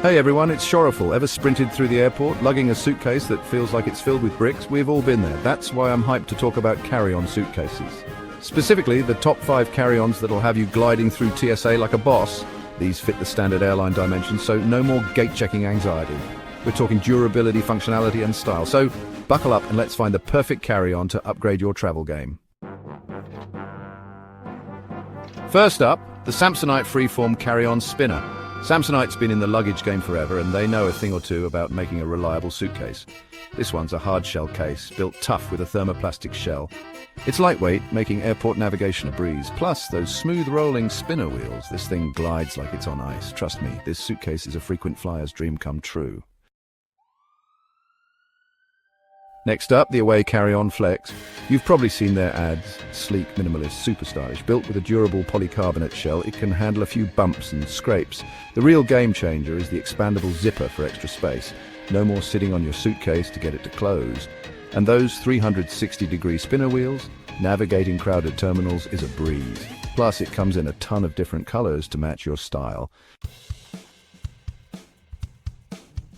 Hey everyone, it's Shoreful. Ever sprinted through the airport, lugging a suitcase that feels like it's filled with bricks? We've all been there. That's why I'm hyped to talk about carry-on suitcases. Specifically, the top 5 carry-ons that'll have you gliding through TSA like a boss. These fit the standard airline dimensions, so no more gate-checking anxiety. We're talking durability, functionality, and style. So buckle up and let's find the perfect carry-on to upgrade your travel game. First up, the Samsonite Freeform Carry-On Spinner. Samsonite's been in the luggage game forever, and they know a thing or two about making a reliable suitcase. This one's a hard shell case, built tough with a thermoplastic shell. It's lightweight, making airport navigation a breeze. Plus, those smooth rolling spinner wheels. This thing glides like it's on ice. Trust me, this suitcase is a frequent flyer's dream come true. Next up, the Away Carry-On Flex. You've probably seen their ads. Sleek, minimalist, super stylish. Built with a durable polycarbonate shell, it can handle a few bumps and scrapes. The real game changer is the expandable zipper for extra space. No more sitting on your suitcase to get it to close. And those 360-degree spinner wheels, navigating crowded terminals is a breeze. Plus, it comes in a ton of different colors to match your style.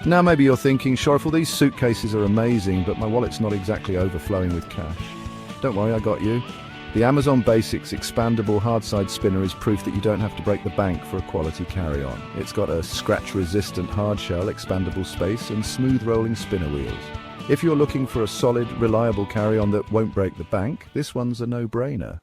Now maybe you're thinking, Shoreful, these suitcases are amazing, but my wallet's not exactly overflowing with cash. Don't worry, I got you. The Amazon Basics expandable hardside spinner is proof that you don't have to break the bank for a quality carry-on. It's got a scratch-resistant hardshell, expandable space, and smooth rolling spinner wheels. If you're looking for a solid, reliable carry-on that won't break the bank, this one's a no-brainer.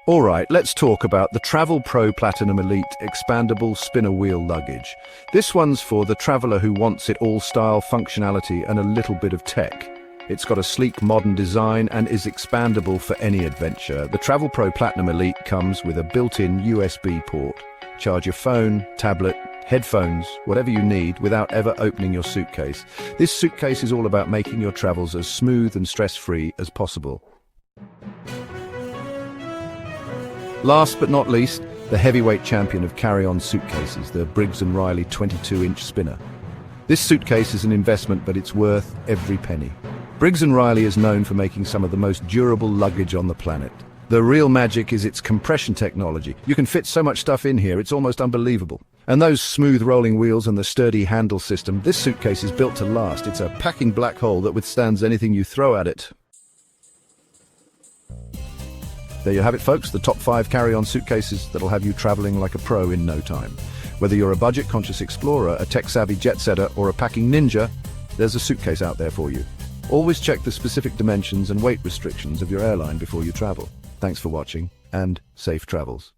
Alright, let's talk about the Travel Pro Platinum Elite Expandable Spinner Wheel Luggage. This one's for the traveler who wants it all style, functionality, and a little bit of tech. It's got a sleek, modern design and is expandable for any adventure. The Travel Pro Platinum Elite comes with a built-in USB port. Charge your phone, tablet, headphones, whatever you need without ever opening your suitcase. This suitcase is all about making your travels as smooth and stress-free as possible. Last but not least, the heavyweight champion of carry-on suitcases, the Briggs & Riley 22-inch spinner. This suitcase is an investment, but it's worth every penny. Briggs & Riley is known for making some of the most durable luggage on the planet. The real magic is its compression technology. You can fit so much stuff in here, it's almost unbelievable. And those smooth rolling wheels and the sturdy handle system, this suitcase is built to last. It's a packing black hole that withstands anything you throw at it. There you have it, folks, the top 5 carry-on suitcases that'll have you traveling like a pro in no time. Whether you're a budget-conscious explorer, a tech-savvy jet-setter, or a packing ninja, there's a suitcase out there for you. Always check the specific dimensions and weight restrictions of your airline before you travel. Thanks for watching, and safe travels.